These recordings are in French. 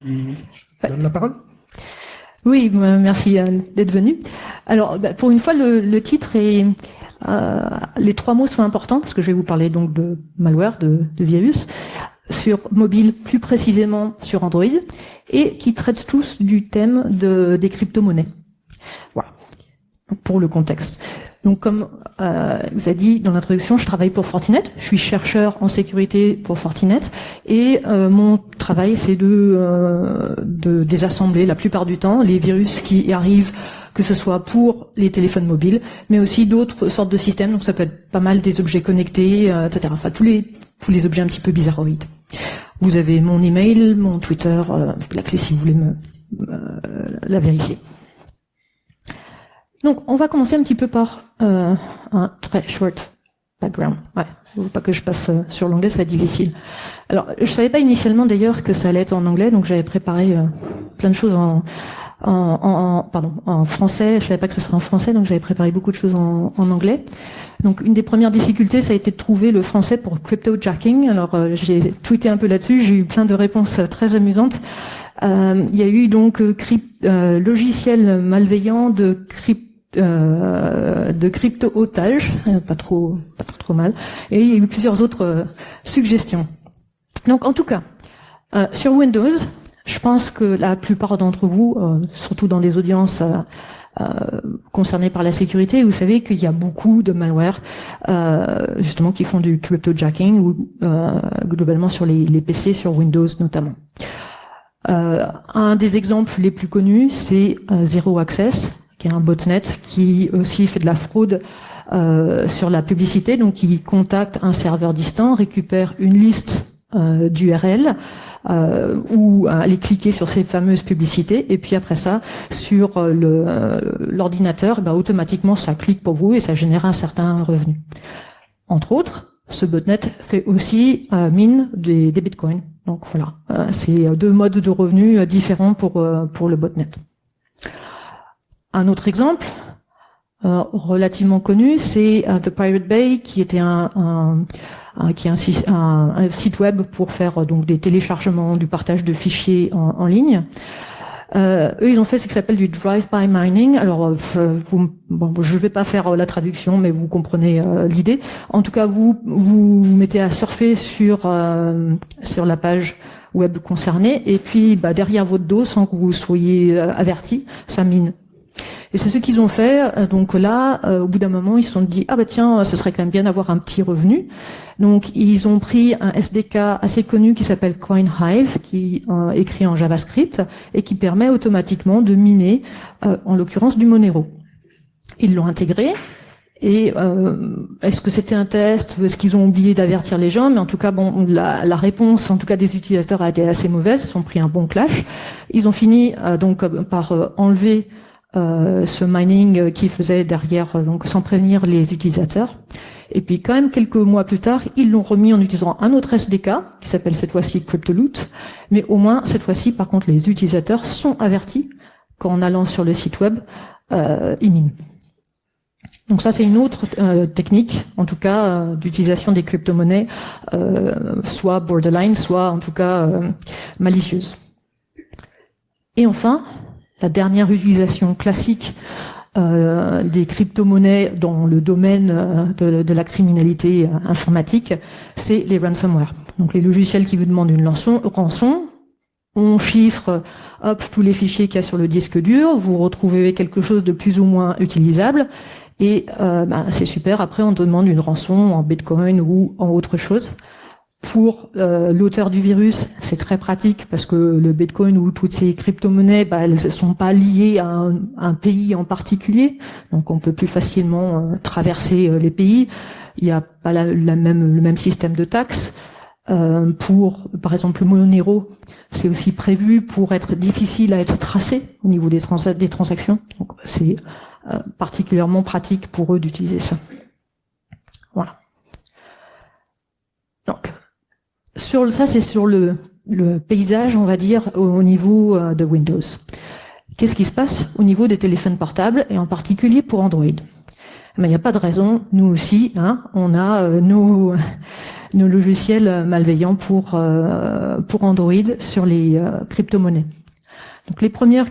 qui donne la parole. Oui, merci d'être venu. Alors, pour une fois, le titre est... les trois mots sont importants, parce que je vais vous parler donc de malware, de virus, sur mobile, plus précisément sur Android, et qui traitent tous du thème des crypto-monnaies. Voilà, pour le contexte. Donc, comme vous a dit dans l'introduction, je travaille pour Fortinet. Je suis chercheur en sécurité pour Fortinet, et mon travail, c'est de désassembler la plupart du temps les virus qui arrivent, que ce soit pour les téléphones mobiles, mais aussi d'autres sortes de systèmes. Donc, ça peut être pas mal des objets connectés, etc. Enfin, tous les objets un petit peu bizarroïdes. Vous avez mon email, mon Twitter, la clé si vous voulez la vérifier. Donc, on va commencer un petit peu par un très short background. Ouais, il ne faut pas que je passe sur l'anglais, ça va être difficile. Alors, je savais pas initialement d'ailleurs que ça allait être en anglais, donc j'avais préparé plein de choses en français. Je savais pas que ça serait en français, donc j'avais préparé beaucoup de choses en anglais. Donc, une des premières difficultés, ça a été de trouver le français pour cryptojacking. Alors, j'ai tweeté un peu là-dessus, j'ai eu plein de réponses très amusantes. Il y a eu donc logiciel malveillant de crypto-otage, pas trop mal, et il y a eu plusieurs autres suggestions. Donc en tout cas, sur Windows, je pense que la plupart d'entre vous, surtout dans des audiences concernées par la sécurité, vous savez qu'il y a beaucoup de malware justement qui font du cryptojacking ou globalement sur les PC, sur Windows notamment. Un des exemples les plus connus, c'est Zero Access, qui est un botnet qui aussi fait de la fraude sur la publicité, donc qui contacte un serveur distant, récupère une liste d'URL où aller cliquer sur ces fameuses publicités, et puis après ça, sur l'ordinateur, automatiquement ça clique pour vous et ça génère un certain revenu. Entre autres, ce botnet fait aussi mine des bitcoins. Donc voilà, c'est deux modes de revenus différents pour le botnet. Un autre exemple relativement connu, c'est The Pirate Bay, qui était un site web pour faire donc des téléchargements, du partage de fichiers en ligne. Eux, ils ont fait ce qui s'appelle du drive-by mining. Alors, je vais pas faire la traduction, mais vous comprenez l'idée. En tout cas, vous mettez à surfer sur la page web concernée, et puis derrière votre dos, sans que vous soyez averti, ça mine. Et c'est ce qu'ils ont fait. Donc là, au bout d'un moment, ils se sont dit tiens, ce serait quand même bien d'avoir un petit revenu. Donc ils ont pris un SDK assez connu qui s'appelle CoinHive, qui est écrit en JavaScript et qui permet automatiquement de miner, en l'occurrence du Monero. Ils l'ont intégré. Et est-ce que c'était un test ou est-ce qu'ils ont oublié d'avertir les gens? Mais en tout cas, la réponse, en tout cas des utilisateurs, a été assez mauvaise. Ils ont pris un bon clash. Ils ont fini donc par enlever ce mining qui faisait derrière, donc sans prévenir les utilisateurs. Et puis quand même quelques mois plus tard, ils l'ont remis en utilisant un autre SDK qui s'appelle cette fois-ci CryptoLoot. Mais au moins cette fois-ci, par contre, les utilisateurs sont avertis qu'en allant sur le site web, ils minent. Donc ça, c'est une autre technique, en tout cas, d'utilisation des crypto-monnaies, soit borderline, soit en tout cas malicieuse. Et enfin, la dernière utilisation classique des crypto-monnaies dans le domaine de la criminalité informatique, c'est les ransomware. Donc les logiciels qui vous demandent une rançon, on chiffre tous les fichiers qu'il y a sur le disque dur, vous retrouvez quelque chose de plus ou moins utilisable, et c'est super, après on demande une rançon en Bitcoin ou en autre chose. Pour l'auteur du virus, c'est très pratique parce que le Bitcoin ou toutes ces crypto-monnaies, elles ne sont pas liées à un pays en particulier, donc on peut plus facilement traverser les pays. Il n'y a pas le même système de taxes. Pour, par exemple, le Monero, c'est aussi prévu pour être difficile à être tracé au niveau des transactions. Donc c'est particulièrement pratique pour eux d'utiliser ça. Voilà. Donc ça, c'est sur le paysage, on va dire, au niveau de Windows. Qu'est-ce qui se passe au niveau des téléphones portables, et en particulier pour Android? Mais il n'y a pas de raison, nous aussi, on a nos logiciels malveillants pour Android sur les crypto-monnaies. Donc les premières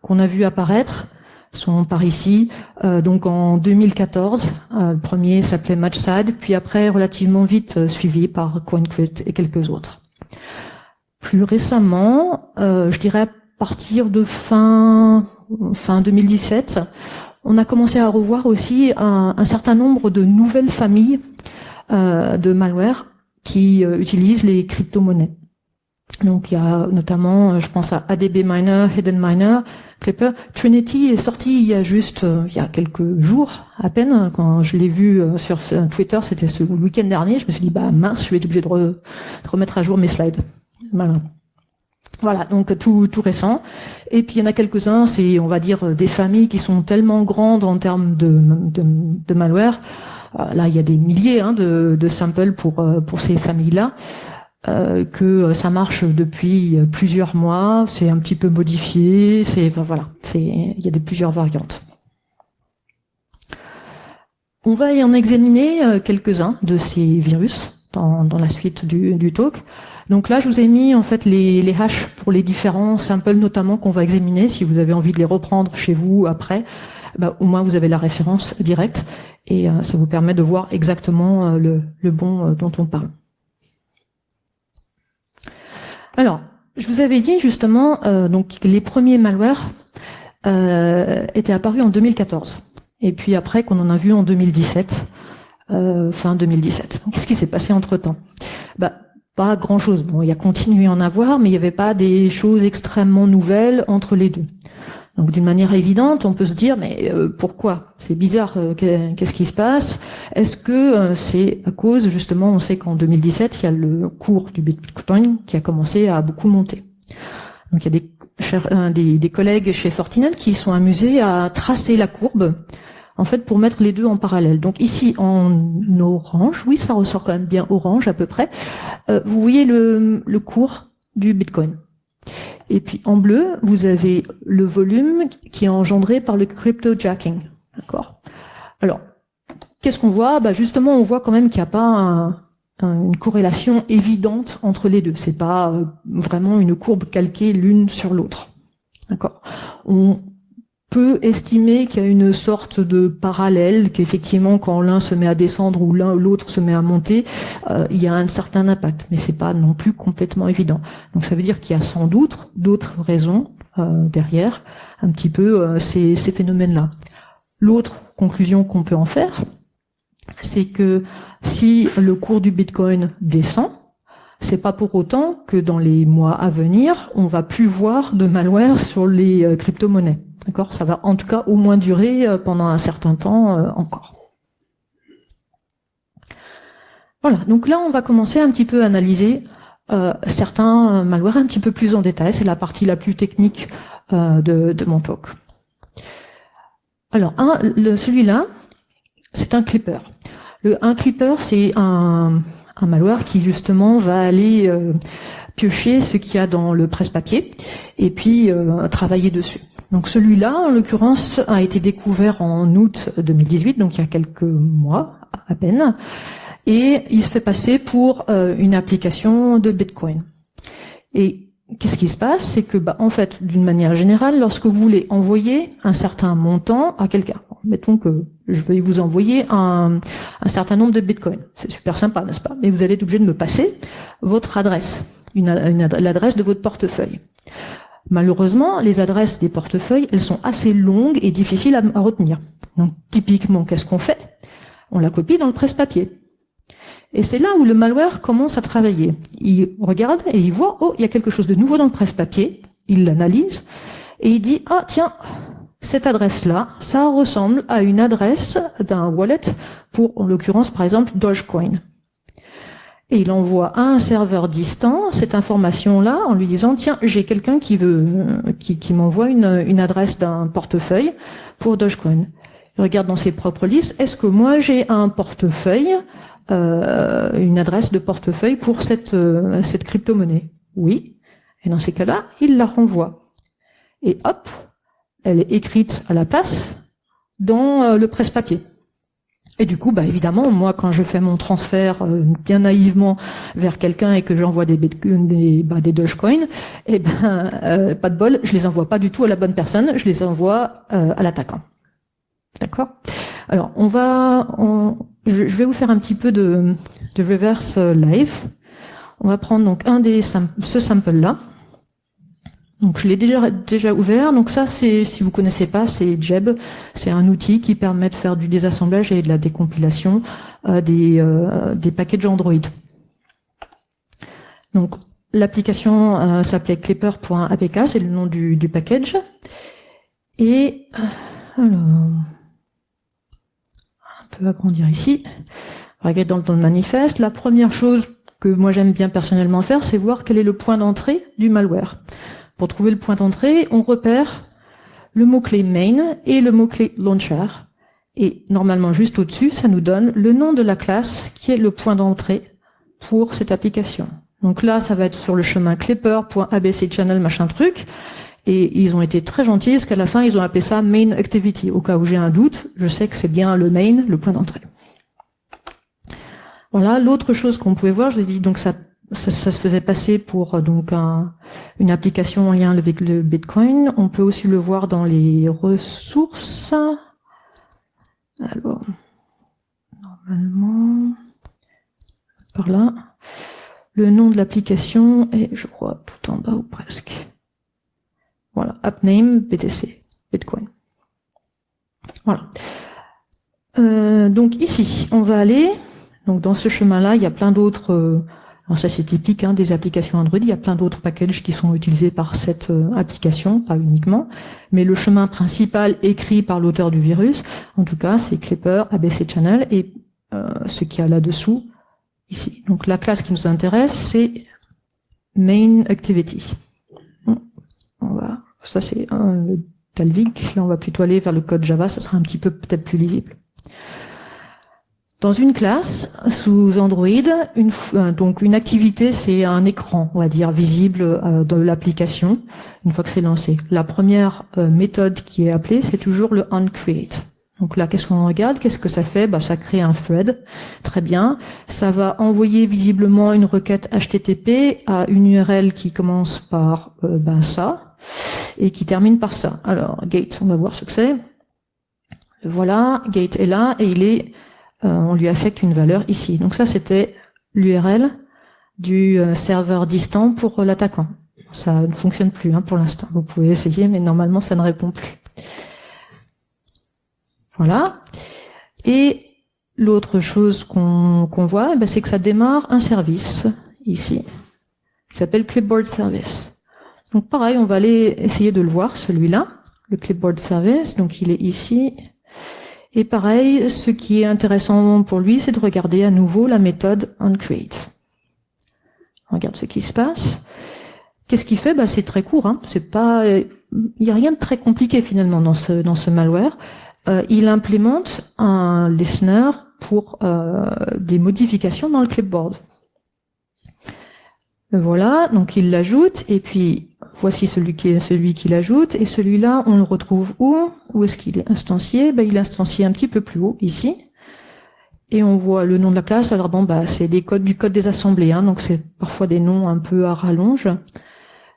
qu'on a vu apparaître sont par ici. Donc en 2014, le premier s'appelait MatchSad, puis après relativement vite suivi par CoinCrit et quelques autres. Plus récemment, je dirais à partir de fin 2017, on a commencé à revoir aussi un certain nombre de nouvelles familles de malware qui utilisent les crypto-monnaies. Donc il y a notamment, je pense à ADB Miner, Hidden Miner, Clipper. Trinity est sorti il y a quelques jours à peine. Quand je l'ai vu sur Twitter, c'était ce week-end dernier, je me suis dit bah mince, je vais être obligé de remettre à jour mes slides. Voilà, donc tout récent. Et puis il y en a quelques-uns, c'est on va dire des familles qui sont tellement grandes en termes de malware. Là, il y a des milliers de samples pour ces familles-là. Que ça marche depuis plusieurs mois, c'est un petit peu modifié, il y a plusieurs variantes. On va y en examiner quelques-uns de ces virus dans la suite du talk. Donc là, je vous ai mis en fait les hashes pour les différents samples notamment qu'on va examiner. Si vous avez envie de les reprendre chez vous après, au moins vous avez la référence directe et ça vous permet de voir exactement le bon dont on parle. Alors, je vous avais dit justement donc les premiers malwares étaient apparus en 2014. Et puis après qu'on en a vu en 2017, fin 2017. Qu'est-ce qui s'est passé entre-temps? Pas grand-chose. Bon, il y a continué à en avoir, mais il n'y avait pas des choses extrêmement nouvelles entre les deux. Donc d'une manière évidente, on peut se dire, mais pourquoi? C'est bizarre, qu'est-ce qui se passe? Est-ce que c'est à cause, justement, on sait qu'en 2017, il y a le cours du Bitcoin qui a commencé à beaucoup monter. Donc il y a des collègues chez Fortinet qui sont amusés à tracer la courbe, en fait, pour mettre les deux en parallèle. Donc ici, en orange, oui, ça ressort quand même bien orange à peu près, vous voyez le cours du Bitcoin. Et puis en bleu, vous avez le volume qui est engendré par le cryptojacking. D'accord. Alors, qu'est-ce qu'on voit? Justement, on voit quand même qu'il n'y a pas une corrélation évidente entre les deux. C'est pas vraiment une courbe calquée l'une sur l'autre. D'accord. On peut estimer qu'il y a une sorte de parallèle, qu'effectivement, quand l'un se met à descendre ou l'autre se met à monter, il y a un certain impact, mais c'est pas non plus complètement évident. Donc ça veut dire qu'il y a sans doute d'autres raisons derrière un petit peu ces phénomènes-là. L'autre conclusion qu'on peut en faire, c'est que si le cours du Bitcoin descend, c'est pas pour autant que dans les mois à venir, on va plus voir de malware sur les crypto-monnaies. D'accord, ça va en tout cas au moins durer pendant un certain temps encore. Voilà, donc là on va commencer un petit peu à analyser certains malwares un petit peu plus en détail. C'est la partie la plus technique de mon talk. Alors, celui-là, c'est un clipper. Un clipper, c'est un malware qui justement va aller piocher ce qu'il y a dans le presse-papier et puis travailler dessus. Donc celui-là, en l'occurrence, a été découvert en août 2018, donc il y a quelques mois à peine, et il se fait passer pour une application de Bitcoin. Et qu'est-ce qui se passe? C'est que, en fait, d'une manière générale, lorsque vous voulez envoyer un certain montant à quelqu'un, mettons que je vais vous envoyer un certain nombre de Bitcoin, c'est super sympa, n'est-ce pas? Mais vous allez être obligé de me passer votre adresse, l'adresse de votre portefeuille. Malheureusement, les adresses des portefeuilles, elles sont assez longues et difficiles à retenir. Donc, typiquement, qu'est-ce qu'on fait? On la copie dans le presse-papier. Et c'est là où le malware commence à travailler. Il regarde et il voit, oh, il y a quelque chose de nouveau dans le presse-papier. Il l'analyse et il dit, ah, tiens, cette adresse-là, ça ressemble à une adresse d'un wallet pour, en l'occurrence, par exemple, Dogecoin. Et il envoie à un serveur distant cette information-là en lui disant, tiens, j'ai quelqu'un qui m'envoie une adresse d'un portefeuille pour Dogecoin. Il regarde dans ses propres listes, est-ce que moi j'ai un portefeuille, une adresse de portefeuille pour cette crypto-monnaie? Oui. Et dans ces cas-là, il la renvoie. Et hop, elle est écrite à la place dans le presse-papier. Et du coup, bah évidemment, moi, quand je fais mon transfert bien naïvement vers quelqu'un et que j'envoie des Dogecoin, eh ben, pas de bol, je les envoie pas du tout à la bonne personne, je les envoie à l'attaquant. D'accord? Alors, je vais vous faire un petit peu de reverse live. On va prendre donc ce sample-là. Donc je l'ai déjà ouvert. Donc ça, si vous connaissez pas, c'est Jeb. C'est un outil qui permet de faire du désassemblage et de la décompilation des packages Android. Donc l'application s'appelait clipper.apk, c'est le nom du package. Et alors, un peu agrandir ici. Regardez dans le manifeste. La première chose que moi j'aime bien personnellement faire, c'est voir quel est le point d'entrée du malware. Pour trouver le point d'entrée, on repère le mot-clé main et le mot-clé launcher. Et normalement, juste au-dessus, ça nous donne le nom de la classe qui est le point d'entrée pour cette application. Donc là, ça va être sur le chemin clipper.abcchannel machin truc. Et ils ont été très gentils parce qu'à la fin, ils ont appelé ça main activity. Au cas où j'ai un doute, je sais que c'est bien le main, le point d'entrée. Voilà, l'autre chose qu'on pouvait voir, je vous ai dit, donc ça se faisait passer pour donc une application en lien avec le Bitcoin. On peut aussi le voir dans les ressources. Alors, normalement, par là, le nom de l'application est, je crois, tout en bas ou presque. Voilà, appname BTC, Bitcoin. Voilà. Donc ici, on va aller. Donc dans ce chemin-là, il y a plein d'autres. Alors ça c'est typique des applications Android. Il y a plein d'autres packages qui sont utilisés par cette application, pas uniquement. Mais le chemin principal écrit par l'auteur du virus, en tout cas, c'est Clipper, ABC Channel et ce qu'il y a là-dessous ici. Donc la classe qui nous intéresse, c'est Main Activity. Ça c'est le Talvik. Là, on va plutôt aller vers le code Java. Ça sera un petit peu peut-être plus lisible. Dans une classe, sous Android, donc une activité, c'est un écran, on va dire, visible de l'application, une fois que c'est lancé. La première méthode qui est appelée, c'est toujours le onCreate. Donc là, qu'est-ce qu'on regarde? Qu'est-ce que ça fait? Ça crée un thread. Très bien. Ça va envoyer visiblement une requête HTTP à une URL qui commence par ça et qui termine par ça. Alors, gate, on va voir ce que c'est. Voilà, gate est là et on lui affecte une valeur ici. Donc ça, c'était l'URL du serveur distant pour l'attaquant. Ça ne fonctionne plus pour l'instant. Vous pouvez essayer, mais normalement, ça ne répond plus. Voilà. Et l'autre chose qu'on voit, c'est que ça démarre un service ici, qui s'appelle Clipboard Service. Donc pareil, on va aller essayer de le voir, celui-là, le Clipboard Service. Donc il est ici. Et pareil, ce qui est intéressant pour lui, c'est de regarder à nouveau la méthode onCreate. On regarde ce qui se passe. Qu'est-ce qu'il fait? C'est très court. C'est pas, il n'y a rien de très compliqué finalement dans ce malware. Il implémente un listener pour des modifications dans le clipboard. Voilà, donc il l'ajoute, et puis voici celui qui l'ajoute, et celui-là, on le retrouve où? Où est-ce qu'il est instancié? Il est instancié un petit peu plus haut, ici, et on voit le nom de la classe. Alors c'est du code des assemblées, donc c'est parfois des noms un peu à rallonge.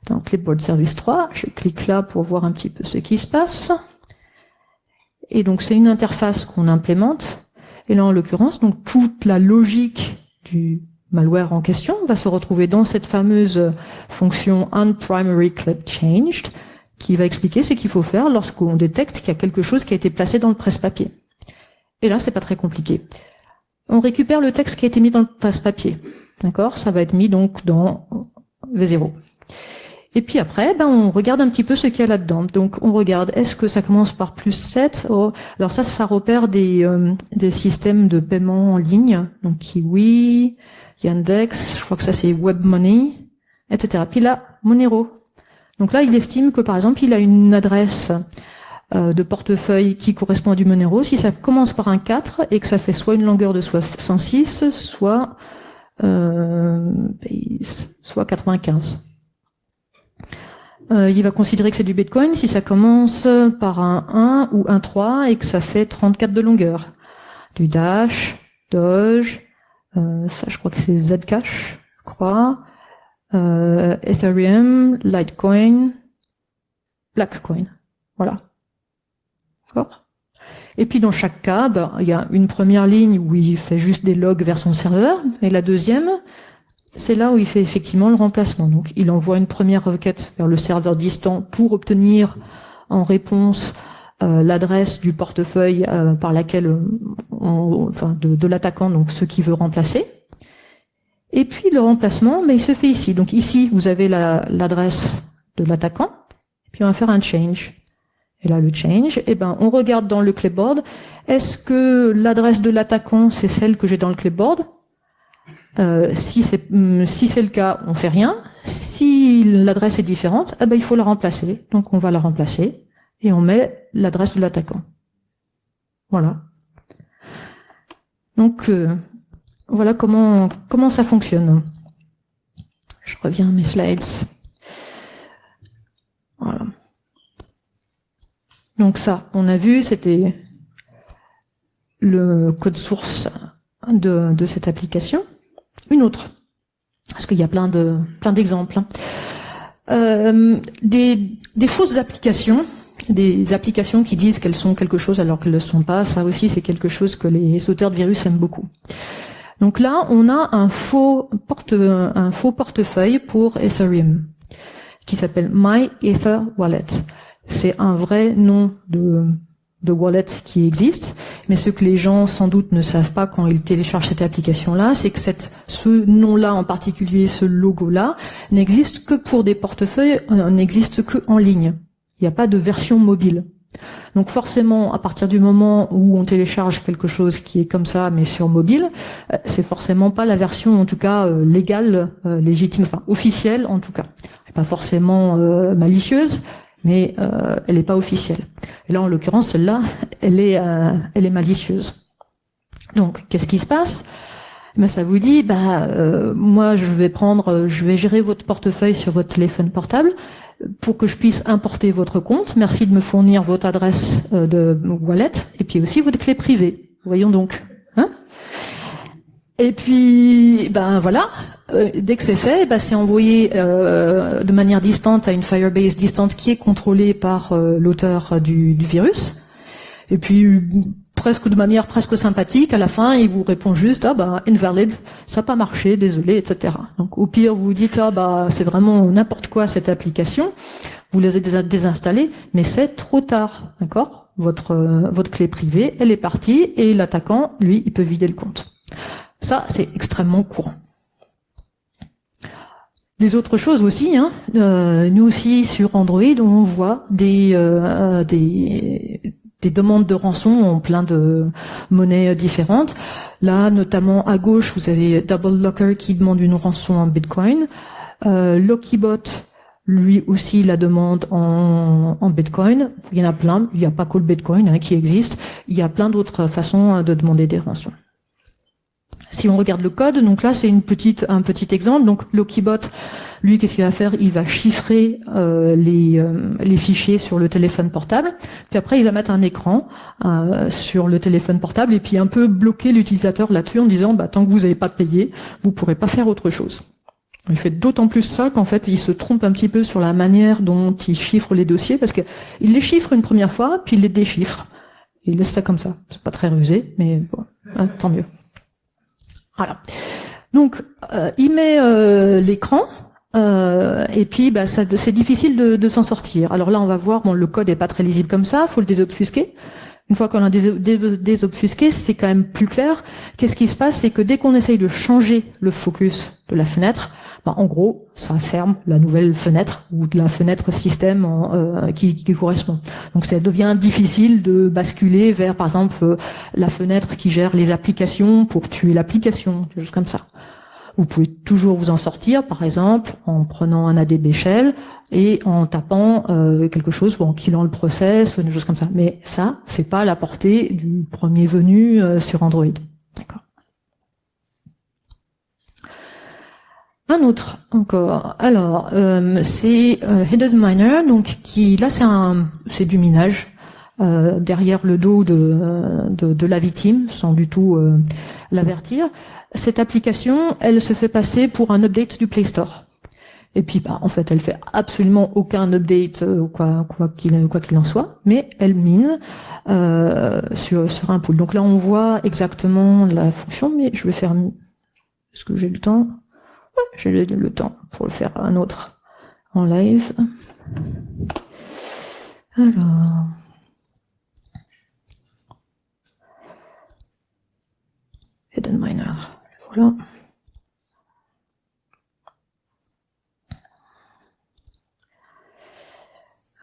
Dans Clipboard Service 3, je clique là pour voir un petit peu ce qui se passe. Et donc c'est une interface qu'on implémente, et là en l'occurrence, donc toute la logique du malware en question va se retrouver dans cette fameuse fonction onPrimaryClipChanged qui va expliquer ce qu'il faut faire lorsqu'on détecte qu'il y a quelque chose qui a été placé dans le presse-papier. Et là, c'est pas très compliqué. On récupère le texte qui a été mis dans le presse-papier. D'accord? Ça va être mis donc dans V0. Et puis après, on regarde un petit peu ce qu'il y a là-dedans. Donc on regarde, est-ce que ça commence par +7? Alors ça repère des systèmes de paiement en ligne. Donc Kiwi, Yandex, je crois que ça c'est WebMoney, etc. Puis là, Monero. Donc là, il estime que par exemple, il a une adresse de portefeuille qui correspond à du Monero. Si ça commence par un 4 et que ça fait soit une longueur de 106, soit 95. Il va considérer que c'est du Bitcoin si ça commence par un 1 ou un 3 et que ça fait 34 de longueur. du Dash, Doge, ça je crois que c'est Zcash, je crois, Ethereum, Litecoin, Blackcoin. Voilà. D'accord ? Et puis dans chaque cas, il y a une première ligne où il fait juste des logs vers son serveur, et la deuxième, c'est là où il fait effectivement le remplacement. Donc il envoie une première requête vers le serveur distant pour obtenir en réponse l'adresse du portefeuille par laquelle de l'attaquant, donc ce qui veut remplacer. Et puis le remplacement, mais il se fait ici. Donc ici, vous avez l'adresse de l'attaquant, puis on va faire un change. Et là, le change, on regarde dans le clipboard, est-ce que l'adresse de l'attaquant, c'est celle que j'ai dans le clipboard? Si c'est le cas, on fait rien. Si l'adresse est différente, il faut la remplacer. Donc on va la remplacer et on met l'adresse de l'attaquant. Voilà. Donc voilà comment ça fonctionne. Je reviens à mes slides. Voilà. Donc ça, on a vu, c'était le code source de cette application. Une autre, parce qu'il y a plein d'exemples. Des fausses applications, des applications qui disent qu'elles sont quelque chose alors qu'elles ne le sont pas, ça aussi c'est quelque chose que les auteurs de virus aiment beaucoup. Donc là, on a un faux portefeuille pour Ethereum, qui s'appelle MyEtherWallet. C'est un vrai nom de wallet qui existe, mais ce que les gens sans doute ne savent pas quand ils téléchargent cette application-là, c'est que ce nom-là en particulier, ce logo-là, n'existe que pour des portefeuilles, n'existe que en ligne. Il n'y a pas de version mobile. Donc forcément, à partir du moment où on télécharge quelque chose qui est comme ça, mais sur mobile, c'est forcément pas la version, en tout cas légale, légitime, enfin officielle en tout cas. Pas forcément malicieuse, mais elle n'est pas officielle. Et là, en l'occurrence, celle-là, elle est malicieuse. Donc, qu'est-ce qui se passe ? Ça vous dit, moi, je vais gérer votre portefeuille sur votre téléphone portable pour que je puisse importer votre compte. Merci de me fournir votre adresse de wallet et puis aussi votre clé privée. Voyons donc. Et puis, voilà, dès que c'est fait, c'est envoyé de manière distante à une Firebase distante qui est contrôlée par l'auteur du virus. Et puis, de manière presque sympathique, à la fin, il vous répond juste, invalid, ça n'a pas marché, désolé, etc. Donc, au pire, vous vous dites, c'est vraiment n'importe quoi cette application. Vous les avez désinstallés, mais c'est trop tard, d'accord ? Votre clé privée, elle est partie, et l'attaquant, lui, il peut vider le compte. Ça, c'est extrêmement courant. Les autres choses aussi, nous aussi sur Android, on voit des demandes de rançon en plein de monnaies différentes. Là, notamment à gauche, vous avez Double Locker qui demande une rançon en Bitcoin. Lockybot, lui aussi, la demande en Bitcoin. Il y en a plein. Il n'y a pas que le Bitcoin qui existe. Il y a plein d'autres façons de demander des rançons. Si on regarde le code, donc là c'est un petit exemple. Donc Lockybot, lui, qu'est-ce qu'il va faire ? Il va chiffrer les fichiers sur le téléphone portable. Puis après, il va mettre un écran sur le téléphone portable et puis un peu bloquer l'utilisateur là-dessus en disant tant que vous n'avez pas payé, vous pourrez pas faire autre chose. Il fait d'autant plus ça qu'en fait, il se trompe un petit peu sur la manière dont il chiffre les dossiers parce que il les chiffre une première fois, puis il les déchiffre. Il laisse ça comme ça. C'est pas très rusé, mais bon, tant mieux. Voilà. Donc, il met l'écran et puis c'est difficile de s'en sortir. Alors là, on va voir, le code est pas très lisible comme ça, faut le désobfusquer. Une fois qu'on a désobfusqué, c'est quand même plus clair. Qu'est-ce qui se passe ? C'est que dès qu'on essaye de changer le focus de la fenêtre, en gros, ça ferme la nouvelle fenêtre ou la fenêtre système qui correspond. Donc ça devient difficile de basculer vers, par exemple, la fenêtre qui gère les applications pour tuer l'application, des choses comme ça. Vous pouvez toujours vous en sortir, par exemple, en prenant un ADB shell et en tapant quelque chose ou en killant le process ou des choses comme ça. Mais ça, c'est pas à la portée du premier venu sur Android. D'accord. Un autre encore. Alors, c'est Hidden Miner, donc qui là c'est du minage. derrière le dos de la victime, sans du tout l'avertir. Cette application, elle se fait passer pour un update du Play Store. Et puis, en fait, elle fait absolument aucun update, quoi qu'il en soit, mais elle mine sur un pool. Donc là, on voit exactement la fonction, mais je vais faire... Est-ce que j'ai le temps? Ouais, j'ai le temps pour le faire un autre en live. Alors... Hidden Miner, voilà.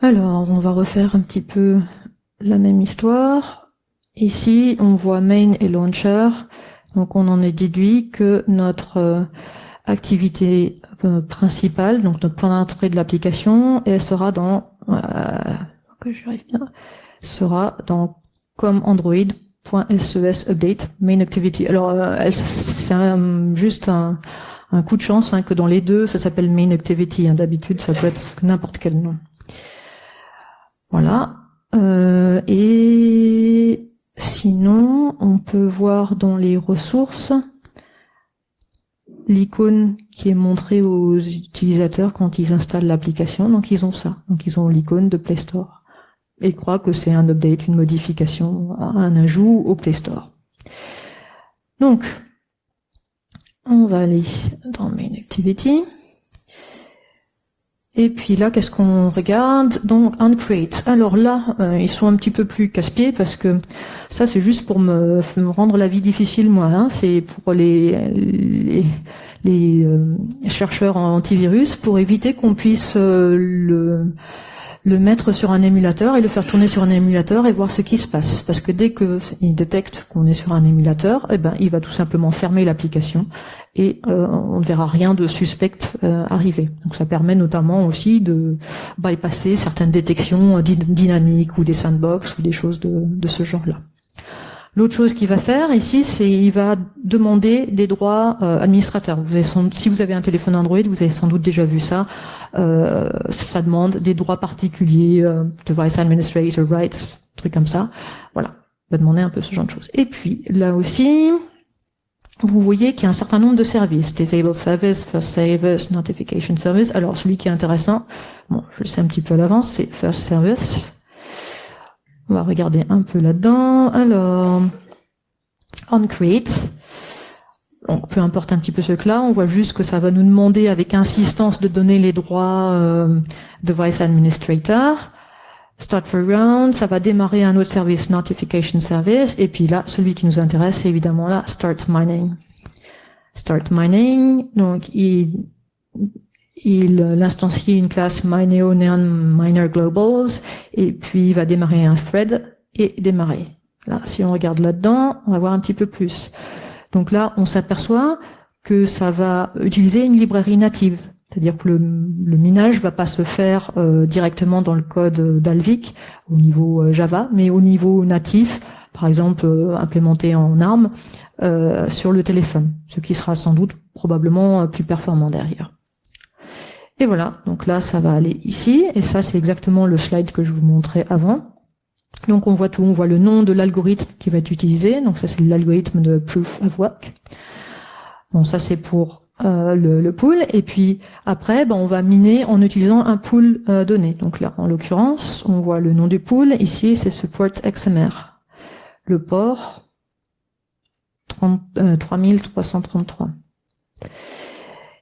Alors, on va refaire un petit peu la même histoire. Ici, on voit main et launcher. Donc, on en est déduit que notre activité principale, donc notre point d'entrée de l'application, elle sera dans que j'arrive bien, sera dans comme Android.ses update main activity. Alors, c'est juste un coup de chance que dans les deux, ça s'appelle main activity. D'habitude, ça peut être n'importe quel nom. Voilà. Et sinon, on peut voir dans les ressources l'icône qui est montrée aux utilisateurs quand ils installent l'application. Donc, ils ont ça. Donc, ils ont l'icône de Play Store. Et ils croient que c'est un update, une modification, un ajout au Play Store. Donc, on va aller dans Main Activity. Et puis là, qu'est-ce qu'on regarde? Donc, onCreate. Alors là, ils sont un petit peu plus casse-pieds parce que ça, c'est juste pour me rendre la vie difficile, moi. C'est pour les chercheurs en antivirus, pour éviter qu'on puisse le mettre sur un émulateur et le faire tourner sur un émulateur et voir ce qui se passe. Parce que dès qu'il détecte qu'on est sur un émulateur, il va tout simplement fermer l'application et on ne verra rien de suspect arriver. Donc ça permet notamment aussi de bypasser certaines détections dynamiques ou des sandbox ou des choses de ce genre-là. L'autre chose qu'il va faire ici, c'est il va demander des droits administrateurs. Si vous avez un téléphone Android, vous avez sans doute déjà vu ça. Ça demande des droits particuliers, device administrator rights, trucs comme ça. Voilà, il va demander un peu ce genre de choses. Et puis là aussi, vous voyez qu'il y a un certain nombre de services. Disable Service, First Service, Notification Service. Alors celui qui est intéressant, bon, je le sais un petit peu à l'avance, c'est First Service. On va regarder un peu là-dedans. Alors, onCreate. Donc, peu importe un petit peu ce que là, on voit juste que ça va nous demander avec insistance de donner les droits Device Administrator. Start for round, ça va démarrer un autre service, Notification Service. Et puis là, celui qui nous intéresse, c'est évidemment là, Start Mining. Start Mining, donc il instancie une classe MyNeoNeon Globals, et puis il va démarrer un thread et démarrer. Là, si on regarde là-dedans, on va voir un petit peu plus. Donc là, on s'aperçoit que ça va utiliser une librairie native. C'est-à-dire que le minage va pas se faire directement dans le code d'Alvik au niveau Java, mais au niveau natif, par exemple implémenté en ARM, sur le téléphone, ce qui sera sans doute probablement plus performant derrière. Et voilà, donc là, ça va aller ici, et ça, c'est exactement le slide que je vous montrais avant. Donc on voit tout, on voit le nom de l'algorithme qui va être utilisé, donc ça c'est l'algorithme de Proof of Work. Bon, ça c'est pour le pool, et puis après, on va miner en utilisant un pool donné. Donc là, en l'occurrence, on voit le nom du pool, ici c'est support XMR. Le port 3333.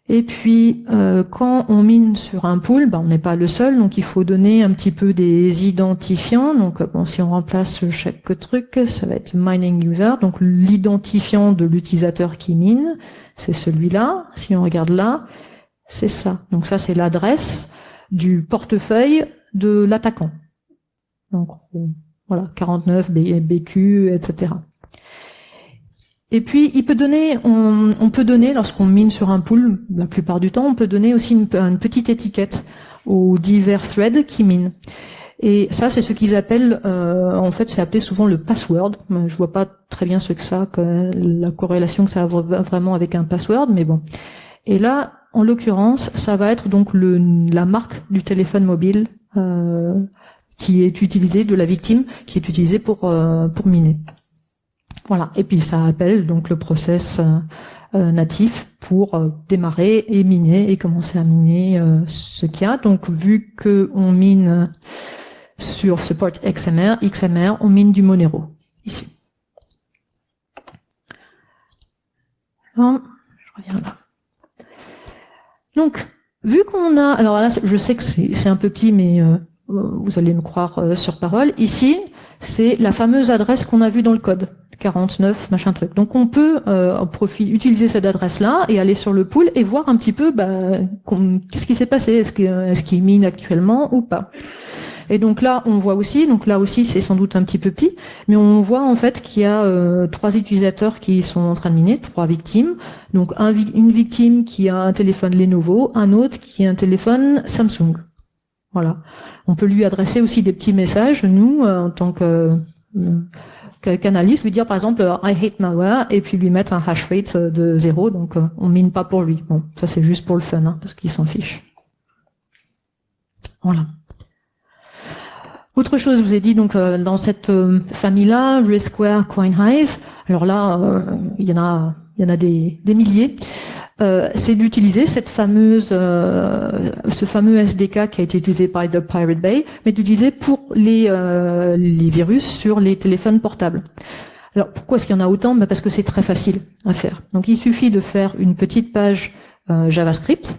Et puis, quand on mine sur un pool, on n'est pas le seul, donc il faut donner un petit peu des identifiants. Donc, si on remplace chaque truc, ça va être mining user. Donc, l'identifiant de l'utilisateur qui mine, c'est celui-là. Si on regarde là, c'est ça. Donc, ça, c'est l'adresse du portefeuille de l'attaquant. Donc, voilà, 49, BQ, etc. Et puis, il peut donner, on peut donner, lorsqu'on mine sur un pool, la plupart du temps, on peut donner aussi une petite étiquette aux divers threads qui minent. Et ça, c'est ce qu'ils appellent, en fait, c'est appelé souvent le password. Je vois pas très bien la corrélation que ça a vraiment avec un password, mais bon. Et là, en l'occurrence, ça va être donc la marque du téléphone mobile, qui est utilisé, de la victime, qui est utilisé pour miner. Voilà. Et puis ça appelle donc le process natif pour démarrer et miner et commencer à miner ce qu'il y a. Donc vu que on mine sur ce port XMR, on mine du Monero ici. Alors, je reviens là. Donc vu qu'on a, alors là je sais que c'est un peu petit, mais vous allez me croire sur parole. Ici, c'est la fameuse adresse qu'on a vue dans le code. 49, machin truc. Donc on peut utiliser cette adresse-là et aller sur le pool et voir un petit peu qu'est-ce qui s'est passé, est-ce qu'il mine actuellement ou pas. Et donc là on voit aussi, donc là aussi c'est sans doute un petit peu petit, mais on voit en fait qu'il y a 3 utilisateurs qui sont en train de miner, 3 victimes. Donc une victime qui a un téléphone Lenovo, un autre qui a un téléphone Samsung. Voilà. On peut lui adresser aussi des petits messages, nous en tant qu'analyste, lui dire par exemple I hate malware et puis lui mettre un hash rate de 0, donc on mine pas pour lui. Bon, ça c'est juste pour le fun, parce qu'il s'en fiche. Voilà. Autre chose, je vous ai dit donc dans cette famille-là, Riskware, CoinHive. Alors là, il y en a des milliers. C'est d'utiliser cette fameuse, ce fameux SDK qui a été utilisé par The Pirate Bay, mais d'utiliser pour les virus sur les téléphones portables. Alors pourquoi est-ce qu'il y en a autant? Parce que c'est très facile à faire. Donc il suffit de faire une petite page JavaScript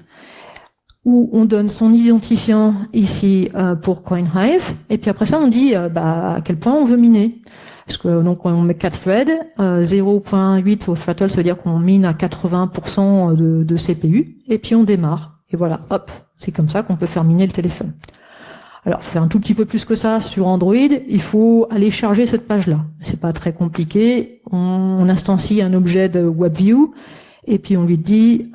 où on donne son identifiant ici pour CoinHive, et puis après ça on dit à quel point on veut miner. Parce que donc on met 4 threads, 0.8 au throttle, ça veut dire qu'on mine à 80% de CPU, et puis on démarre. Et voilà, hop, c'est comme ça qu'on peut faire miner le téléphone. Alors, faut faire un tout petit peu plus que ça sur Android, il faut aller charger cette page-là. C'est pas très compliqué, on instancie un objet de WebView, et puis on lui dit,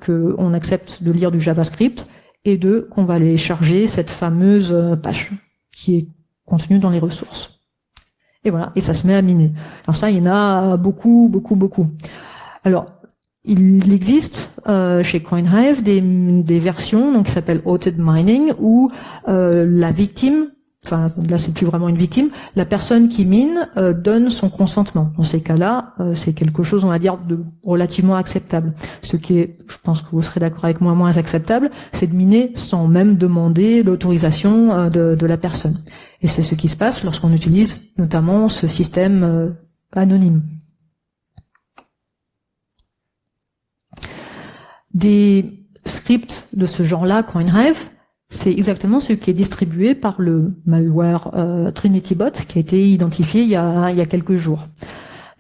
qu'on accepte de lire du JavaScript, et 2, qu'on va aller charger cette fameuse page qui est contenue dans les ressources. Et voilà, et ça se met à miner. Alors ça, il y en a beaucoup, beaucoup, beaucoup. Alors, il existe chez CoinHive des versions donc qui s'appellent Auto Mining où la victime, enfin là c'est plus vraiment une victime, la personne qui mine donne son consentement. Dans ces cas-là, c'est quelque chose, on va dire, de relativement acceptable. Ce qui est, je pense que vous serez d'accord avec moi, moins acceptable, c'est de miner sans même demander l'autorisation de la personne. Et c'est ce qui se passe lorsqu'on utilise notamment ce système anonyme. Des scripts de ce genre-là, CoinHive, c'est exactement ce qui est distribué par le malware TrinityBot qui a été identifié il y a quelques jours.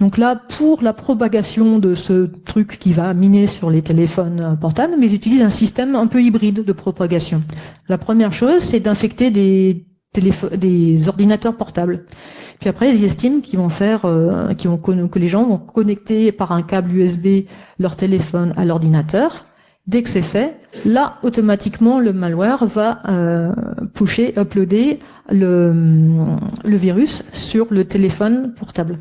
Donc là, pour la propagation de ce truc qui va miner sur les téléphones portables, mais ils utilisent un système un peu hybride de propagation. La première chose, c'est d'infecter des ordinateurs portables. Puis après, ils estiment qu'ils vont que les gens vont connecter par un câble USB leur téléphone à l'ordinateur. Dès que c'est fait, là, automatiquement, le malware va uploader le virus sur le téléphone portable.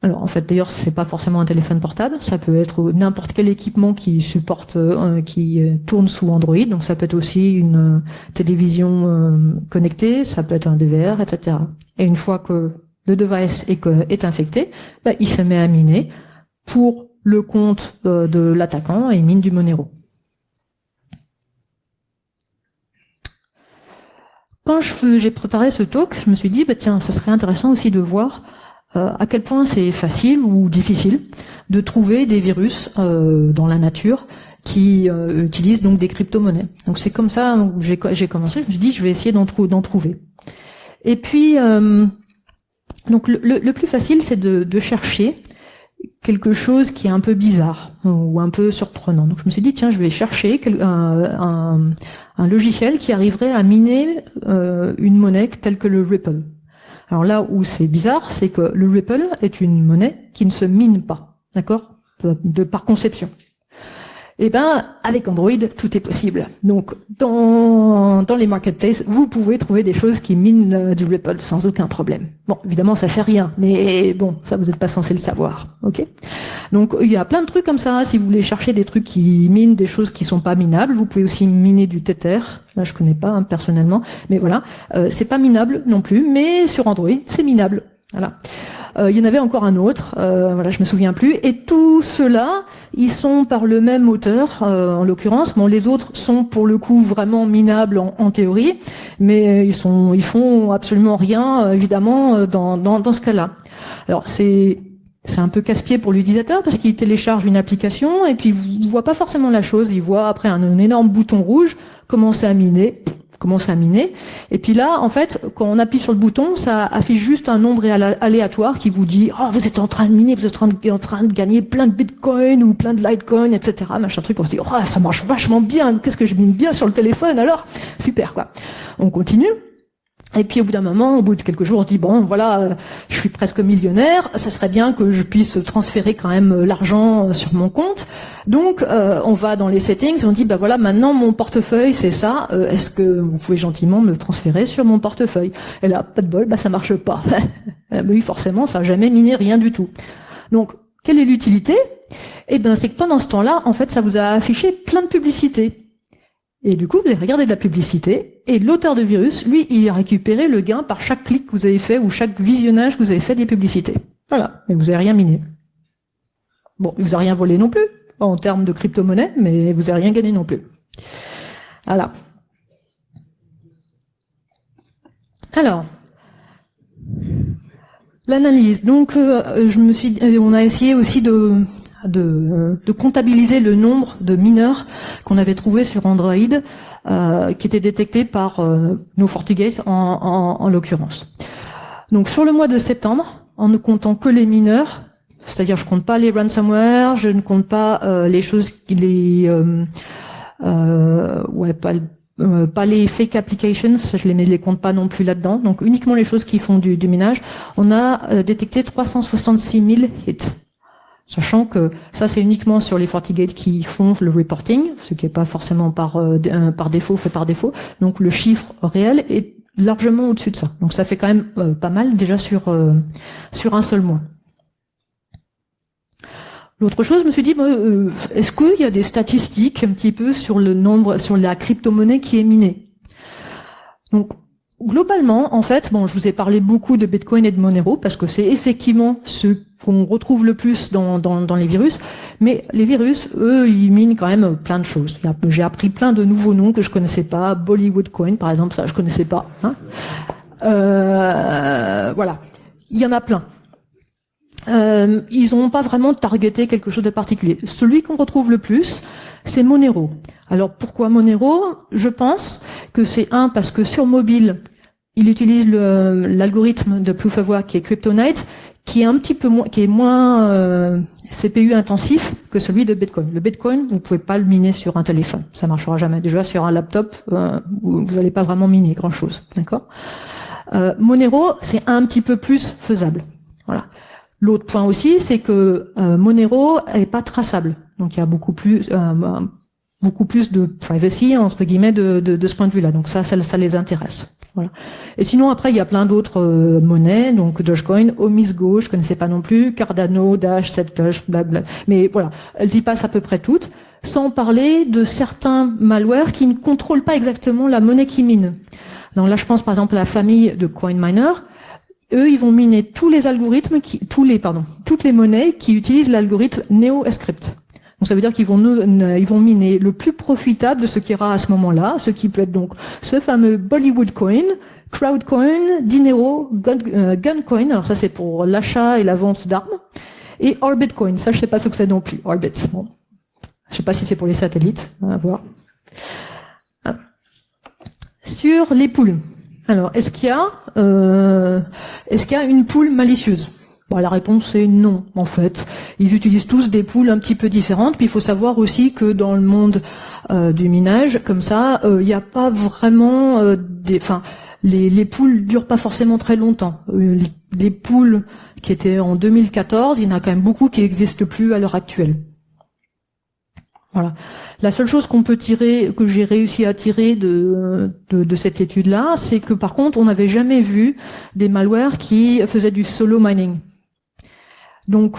Alors en fait d'ailleurs c'est pas forcément un téléphone portable, ça peut être n'importe quel équipement qui supporte, qui tourne sous Android, donc ça peut être aussi une télévision connectée, ça peut être un DVR, etc. Et une fois que le device est infecté, il se met à miner pour le compte de l'attaquant et il mine du Monero. Quand j'ai préparé ce talk, je me suis dit tiens, ça serait intéressant aussi de voir à quel point c'est facile ou difficile de trouver des virus dans la nature qui utilisent donc des crypto-monnaies. Donc c'est comme ça que j'ai commencé, je me suis dit je vais essayer d'en trouver. Et puis donc le plus facile c'est de chercher quelque chose qui est un peu bizarre ou un peu surprenant. Donc je me suis dit tiens, je vais chercher un logiciel qui arriverait à miner une monnaie telle que le Ripple. Alors là où c'est bizarre, c'est que le Ripple est une monnaie qui ne se mine pas, d'accord, par conception. Eh ben, avec Android, tout est possible. Donc, dans les marketplaces, vous pouvez trouver des choses qui minent du Ripple sans aucun problème. Bon, évidemment, ça fait rien, mais bon, ça, vous n'êtes pas censé le savoir, ok? Donc, il y a plein de trucs comme ça. Si vous voulez chercher des trucs qui minent des choses qui sont pas minables, vous pouvez aussi miner du Tether. Là, je connais pas, hein, personnellement, mais voilà. C'est pas minable non plus, mais sur Android, c'est minable. Voilà. Il y en avait encore un autre, voilà, je me souviens plus. Et tout cela, ils sont par le même auteur, en l'occurrence. Bon, les autres sont pour le coup vraiment minables en théorie, mais ils font absolument rien, évidemment, dans ce cas-là. Alors c'est un peu casse-pied pour l'utilisateur parce qu'il télécharge une application et puis il voit pas forcément la chose. Il voit après un énorme bouton rouge commencer à miner. Et puis là, en fait, quand on appuie sur le bouton, ça affiche juste un nombre aléatoire qui vous dit « Oh, vous êtes en train de miner, vous êtes en train de gagner plein de bitcoin ou plein de litecoin, etc. » Machin truc, on se dit « Oh, ça marche vachement bien, qu'est-ce que je mine bien sur le téléphone alors ?» Super, quoi. On continue. Et puis au bout d'un moment, au bout de quelques jours, on se dit bon, voilà, je suis presque millionnaire, ça serait bien que je puisse transférer quand même l'argent sur mon compte. Donc on va dans les settings et on dit bah voilà, maintenant mon portefeuille c'est ça. Est-ce que vous pouvez gentiment me transférer sur mon portefeuille? Et là, pas de bol, bah ça marche pas. Mais oui, forcément, ça n'a jamais miné rien du tout. Donc quelle est l'utilité? Eh ben c'est que pendant ce temps-là, en fait, ça vous a affiché plein de publicités. Et du coup, vous avez regardé de la publicité, et l'auteur de virus, lui, il a récupéré le gain par chaque clic que vous avez fait ou chaque visionnage que vous avez fait des publicités. Voilà, mais vous n'avez rien miné. Bon, il vous a rien volé non plus, en termes de crypto-monnaie, mais vous n'avez rien gagné non plus. Voilà. Alors, l'analyse. Donc, on a essayé aussi de comptabiliser le nombre de mineurs qu'on avait trouvé sur Android qui étaient détectés par nos FortiGate en l'occurrence. Donc sur le mois de septembre, en ne comptant que les mineurs, c'est-à-dire je compte pas les ransomware, je ne compte pas les choses pas les fake applications, je les compte pas non plus là-dedans, donc uniquement les choses qui font du minage, on a détecté 366 000 hits. Sachant que ça, c'est uniquement sur les FortiGate qui font le reporting, ce qui n'est pas forcément par défaut, fait par défaut. Donc le chiffre réel est largement au-dessus de ça. Donc ça fait quand même pas mal déjà sur un seul mois. L'autre chose, je me suis dit, est-ce qu'il y a des statistiques un petit peu sur le nombre, sur la crypto-monnaie qui est minée? Donc globalement, en fait, bon, je vous ai parlé beaucoup de Bitcoin et de Monero parce que c'est effectivement ce qu'on retrouve le plus dans les virus, mais les virus, eux, ils minent quand même plein de choses. J'ai appris plein de nouveaux noms que je connaissais pas. Bollywood Coin, par exemple, ça je connaissais pas. Hein. Voilà, il y en a plein. Ils n'ont pas vraiment targeté quelque chose de particulier. Celui qu'on retrouve le plus, c'est Monero. Alors pourquoi Monero? Je pense que c'est parce que sur mobile, il utilise l'algorithme de Proof of Work qui est Kryptonite, qui est un petit peu moins CPU intensif que celui de Bitcoin. Le Bitcoin, vous ne pouvez pas le miner sur un téléphone, ça marchera jamais. Déjà sur un laptop, vous n'allez pas vraiment miner grand chose, d'accord. Monero, c'est un petit peu plus faisable. Voilà. L'autre point aussi, c'est que Monero est pas traçable, donc il y a beaucoup plus de privacy entre guillemets de ce point de vue-là. Donc ça les intéresse. Voilà. Et sinon après il y a plein d'autres monnaies, donc Dogecoin, OmiseGo, je connaissais pas non plus, Cardano, Dash, Zcash, blablabla. Mais voilà, elles y passent à peu près toutes, sans parler de certains malwares qui ne contrôlent pas exactement la monnaie qu'ils minent. Donc là je pense par exemple à la famille de CoinMiner. Eux, ils vont miner tous les algorithmes, toutes les monnaies qui utilisent l'algorithme NeoScript. Donc ça veut dire qu'ils vont miner le plus profitable de ce qu'il y aura à ce moment-là, ce qui peut être donc ce fameux Bollywood Coin, Crowdcoin, Dinero, Guncoin, alors ça c'est pour l'achat et la vente d'armes, et Orbitcoin, ça je sais pas ce que c'est non plus, Orbit. Bon. Je sais pas si c'est pour les satellites, à voir. Sur les poules. Alors, est-ce qu'il y a une poule malicieuse? Bon, la réponse est non, en fait. Ils utilisent tous des poules un petit peu différentes, puis il faut savoir aussi que dans le monde du minage, comme ça, il n'y a pas vraiment les poules durent pas forcément très longtemps. Les poules qui étaient en 2014, il y en a quand même beaucoup qui n'existent plus à l'heure actuelle. Voilà. La seule chose qu'on peut tirer, que j'ai réussi à tirer de cette étude-là, c'est que par contre, on n'avait jamais vu des malwares qui faisaient du solo mining. Donc,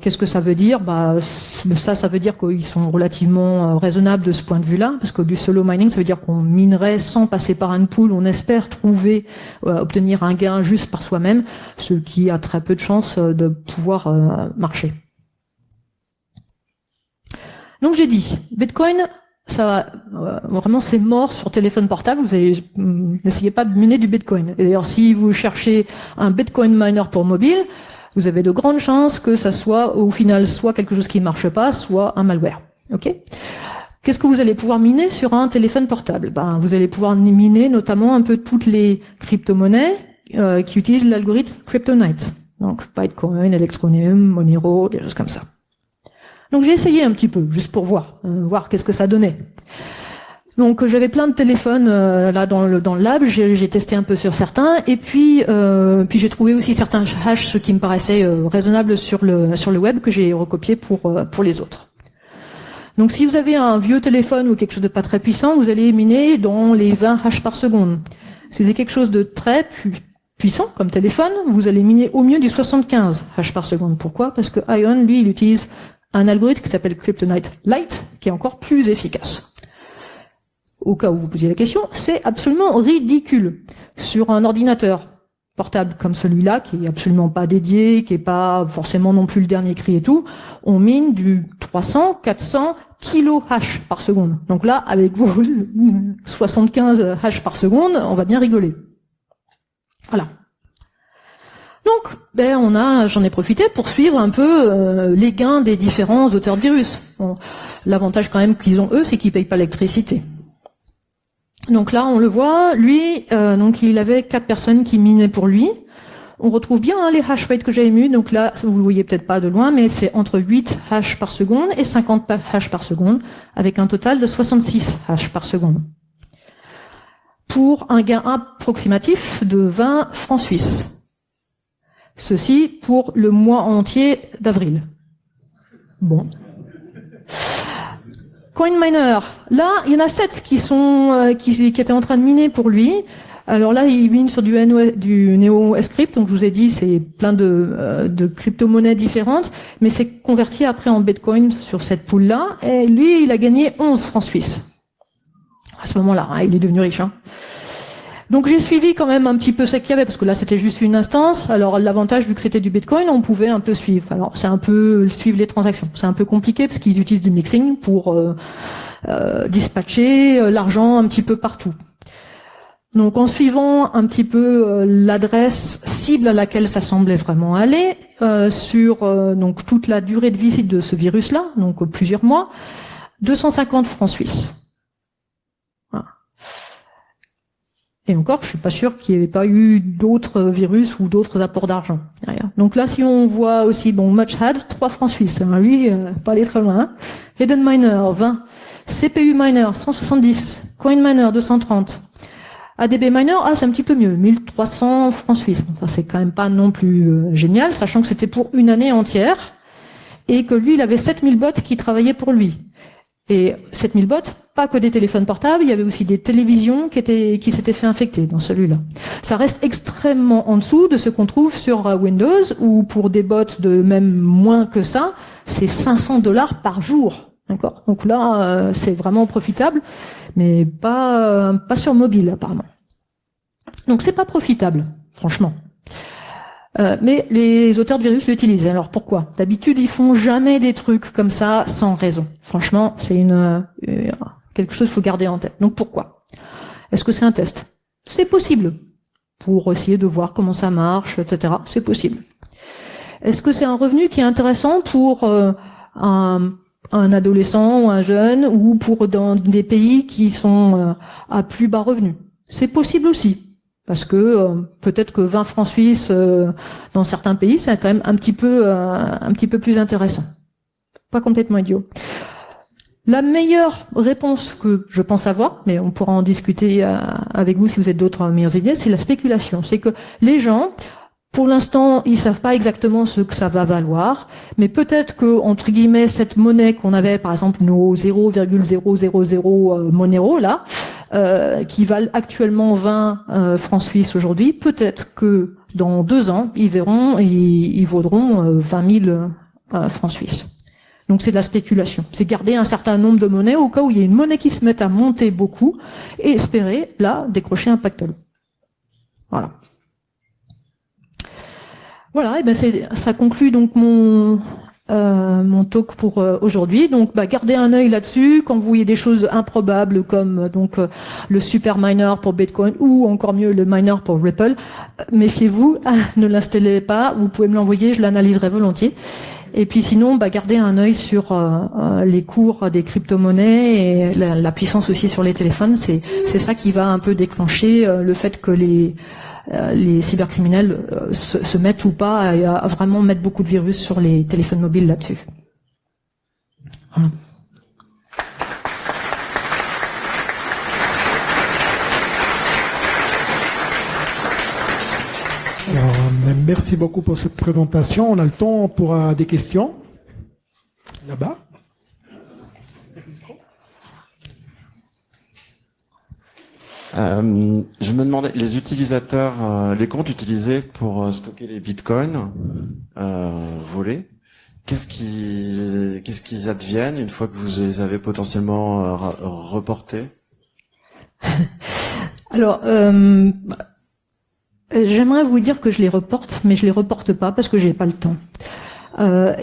qu'est-ce que ça veut dire? Ça veut dire qu'ils sont relativement raisonnables de ce point de vue-là, parce que du solo mining, ça veut dire qu'on minerait sans passer par une pool. On espère obtenir un gain juste par soi-même, ce qui a très peu de chances de pouvoir marcher. Donc j'ai dit, Bitcoin, ça vraiment c'est mort sur téléphone portable. N'essayez pas de miner du Bitcoin. Et d'ailleurs, si vous cherchez un Bitcoin miner pour mobile, vous avez de grandes chances que ça soit au final soit quelque chose qui ne marche pas, soit un malware. Ok ? Qu'est-ce que vous allez pouvoir miner sur un téléphone portable? Vous allez pouvoir miner notamment un peu toutes les crypto-monnaies qui utilisent l'algorithme Kryptonite. Donc Bitcoin, Electroneum, Monero, des choses comme ça. Donc j'ai essayé un petit peu, juste pour voir qu'est-ce que ça donnait. Donc j'avais plein de téléphones là dans le lab, j'ai testé un peu sur certains, et puis j'ai trouvé aussi certains hashes, ce qui me paraissait raisonnable sur le web, que j'ai recopié pour les autres. Donc si vous avez un vieux téléphone ou quelque chose de pas très puissant, vous allez miner dans les 20 hashes par seconde. Si vous avez quelque chose de très puissant comme téléphone, vous allez miner au mieux du 75 hashes par seconde. Pourquoi? Parce que Ion, lui, il utilise un algorithme qui s'appelle Kryptonite Lite, qui est encore plus efficace. Au cas où vous posiez la question, c'est absolument ridicule. Sur un ordinateur portable comme celui-là, qui est absolument pas dédié, qui est pas forcément non plus le dernier cri et tout, on mine du 300, 400 kilo hash par seconde. Donc là, avec vos 75 hash par seconde, on va bien rigoler. Voilà. Donc, j'en ai profité pour suivre un peu les gains des différents auteurs de virus. Bon, l'avantage quand même qu'ils ont eux, c'est qu'ils payent pas l'électricité. Donc là, on le voit, lui, donc il avait 4 personnes qui minaient pour lui. On retrouve bien les hash rates que j'avais mis. Donc là, vous le voyez peut-être pas de loin, mais c'est entre 8 hash par seconde et 50 hash par seconde, avec un total de 66 hash par seconde. Pour un gain approximatif de 20 francs suisses. Ceci pour le mois entier d'avril. Bon. CoinMiner, là, il y en a 7 qui étaient en train de miner pour lui. Alors là, il mine sur du NeoScript, donc je vous ai dit, c'est plein de crypto-monnaies différentes, mais c'est converti après en Bitcoin sur cette pool-là, et lui, il a gagné 11 francs suisses. À ce moment-là, il est devenu riche, hein. Donc j'ai suivi quand même un petit peu ce qu'il y avait, parce que là c'était juste une instance. Alors l'avantage, vu que c'était du Bitcoin, on pouvait un peu suivre. Alors c'est un peu suivre les transactions. C'est un peu compliqué parce qu'ils utilisent du mixing pour dispatcher l'argent un petit peu partout. Donc en suivant un petit peu l'adresse cible à laquelle ça semblait vraiment aller, sur donc toute la durée de vie de ce virus-là, donc plusieurs mois, 250 francs suisses. Et encore, je suis pas sûr qu'il n'y ait pas eu d'autres virus ou d'autres apports d'argent derrière. Donc là, si on voit aussi, Muchad, 3 francs suisses. Hein, lui, pas aller très loin. Hein. Hidden Miner, 20. CPU Miner, 170. Coin Miner, 230. ADB Miner, c'est un petit peu mieux. 1300 francs suisses. Enfin, c'est quand même pas non plus génial, sachant que c'était pour une année entière. Et que lui, il avait 7000 bots qui travaillaient pour lui. Et 7000 bots, pas que des téléphones portables, il y avait aussi des télévisions qui s'étaient fait infecter dans celui-là. Ça reste extrêmement en dessous de ce qu'on trouve sur Windows, où pour des bots de même moins que ça, c'est 500 $ par jour. D'accord? Donc là, c'est vraiment profitable, mais pas sur mobile apparemment. Donc c'est pas profitable, franchement. Mais les auteurs de virus l'utilisent. Alors pourquoi? D'habitude, ils font jamais des trucs comme ça sans raison. Franchement, c'est quelque chose qu'il faut garder en tête. Donc pourquoi? Est-ce que c'est un test? C'est possible. Pour essayer de voir comment ça marche, etc. C'est possible. Est-ce que c'est un revenu qui est intéressant pour un adolescent ou un jeune, ou pour dans des pays qui sont à plus bas revenus? C'est possible aussi. Parce que peut-être que 20 francs suisses dans certains pays, c'est quand même un petit peu plus intéressant. Pas complètement idiot. La meilleure réponse que je pense avoir, mais on pourra en discuter avec vous si vous avez d'autres meilleures idées, c'est la spéculation. C'est que les gens, Pour l'instant, ils savent pas exactement ce que ça va valoir, mais peut-être que, entre guillemets, cette monnaie qu'on avait, par exemple, nos 0,000 Monero, là, qui valent actuellement 20 francs suisses aujourd'hui, peut-être que dans 2 ans, ils vaudront 20 000 francs suisses. Donc c'est de la spéculation. C'est garder un certain nombre de monnaies au cas où il y a une monnaie qui se mette à monter beaucoup et espérer, là, décrocher un pactole. Voilà. Voilà, et ben ça conclut donc mon talk pour aujourd'hui. Donc, gardez un œil là-dessus quand vous voyez des choses improbables comme le super miner pour Bitcoin ou encore mieux le miner pour Ripple. Méfiez-vous, ne l'installez pas. Vous pouvez me l'envoyer, je l'analyserai volontiers. Et puis sinon, gardez un œil sur les cours des crypto-monnaies et la puissance aussi sur les téléphones. C'est ça qui va un peu déclencher le fait que les cybercriminels se mettent ou pas à vraiment mettre beaucoup de virus sur les téléphones mobiles là-dessus. Voilà. Alors, merci beaucoup pour cette présentation. On a le temps pour des questions. Là-bas. Je me demandais, les utilisateurs, les comptes utilisés pour stocker les bitcoins volés, qu'est-ce qu'ils adviennent une fois que vous les avez potentiellement reportés? Alors, j'aimerais vous dire que je les reporte, mais je les reporte pas parce que j'ai pas le temps.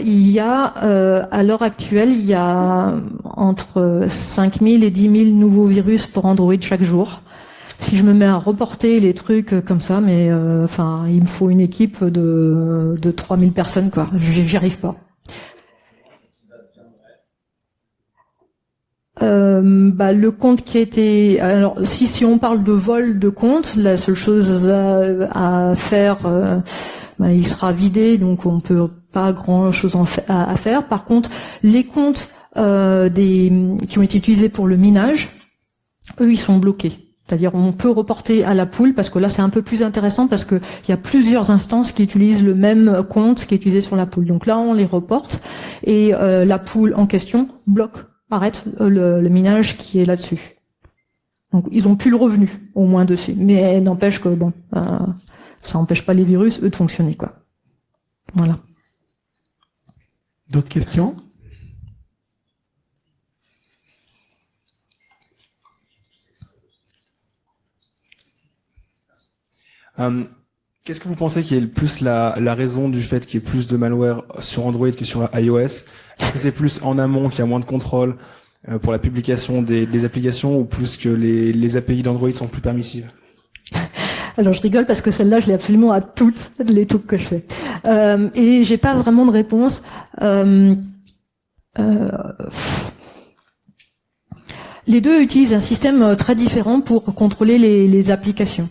Il y a, à l'heure actuelle, il y a entre 5000 et 10 000 nouveaux virus pour Android chaque jour. Si je me mets à reporter les trucs comme ça, mais il me faut une équipe de 3000 personnes, quoi. J'y arrive pas. Le compte qui a été... Alors, si on parle de vol de compte, la seule chose à faire, il sera vidé, donc on peut pas grand-chose à faire. Par contre, les comptes qui ont été utilisés pour le minage, eux, ils sont bloqués. C'est-à-dire, on peut reporter à la pool, parce que là, c'est un peu plus intéressant, parce que il y a plusieurs instances qui utilisent le même compte qui est utilisé sur la pool. Donc là, on les reporte, et la pool en question arrête le minage qui est là-dessus. Donc, ils ont plus le revenu, au moins dessus. Mais n'empêche que, ça n'empêche pas les virus, eux, de fonctionner, quoi. Voilà. D'autres questions? Qu'est-ce que vous pensez qui est le plus la raison du fait qu'il y ait plus de malware sur Android que sur iOS? Est-ce que c'est plus en amont qu'il y a moins de contrôle pour la publication des applications, ou plus que les API d'Android sont plus permissives? Alors je rigole parce que celle-là, je l'ai absolument à toutes les talks que je fais. Et j'ai pas vraiment de réponse. Les deux utilisent un système très différent pour contrôler les applications.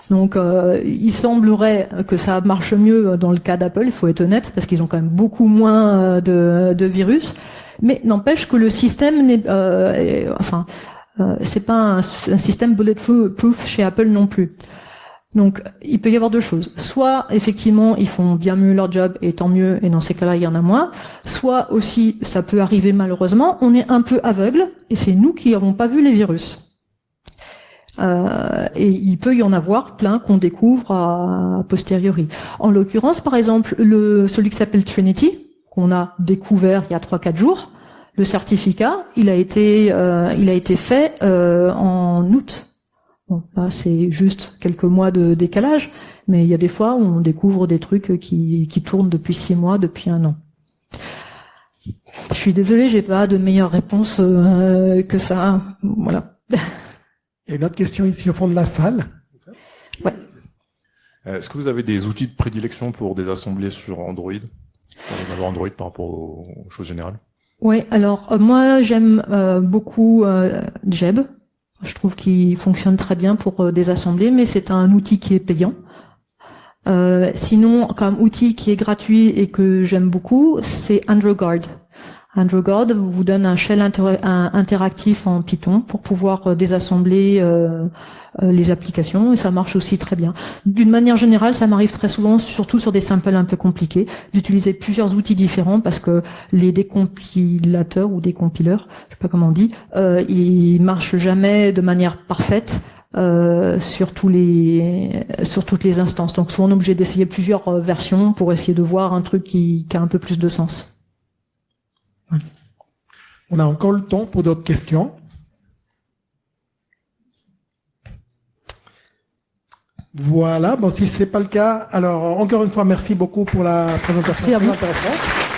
Donc, il semblerait que ça marche mieux dans le cas d'Apple, il faut être honnête, parce qu'ils ont quand même beaucoup moins de virus. Mais n'empêche que le système c'est pas un système bulletproof chez Apple non plus. Donc, il peut y avoir deux choses. Soit, effectivement, ils font bien mieux leur job, et tant mieux, et dans ces cas-là, il y en a moins. Soit aussi, ça peut arriver malheureusement, on est un peu aveugle, et c'est nous qui n'avons pas vu les virus. Et il peut y en avoir plein qu'on découvre a posteriori. En l'occurrence, par exemple, celui qui s'appelle Trinity, qu'on a découvert il y a 3-4 jours, le certificat, il a été fait en août. Bon, là, c'est juste quelques mois de décalage, mais il y a des fois où on découvre des trucs qui tournent depuis 6 mois, depuis 1 an. Je suis désolée, j'ai pas de meilleure réponse que ça. Voilà. Il y a une autre question ici au fond de la salle. Ouais. Est-ce que vous avez des outils de prédilection pour désassembler sur Android, sur Android par rapport aux choses générales? Ouais, alors moi j'aime beaucoup Jeb. Je trouve qu'il fonctionne très bien pour désassembler, mais c'est un outil qui est payant. Sinon, comme outil qui est gratuit et que j'aime beaucoup, c'est AndroGuard. AndroGod vous donne un shell interactif en Python pour pouvoir désassembler les applications, et ça marche aussi très bien. D'une manière générale, ça m'arrive très souvent, surtout sur des samples un peu compliqués, d'utiliser plusieurs outils différents parce que les décompilateurs ou décompileurs, je sais pas comment on dit, ils marchent jamais de manière parfaite sur toutes les instances. Donc souvent on est obligé d'essayer plusieurs versions pour essayer de voir un truc qui a un peu plus de sens. Voilà. On a encore le temps pour d'autres questions. Voilà, bon, si c'est pas le cas, alors encore une fois, merci beaucoup pour la présentation Merci à vous. très intéressante.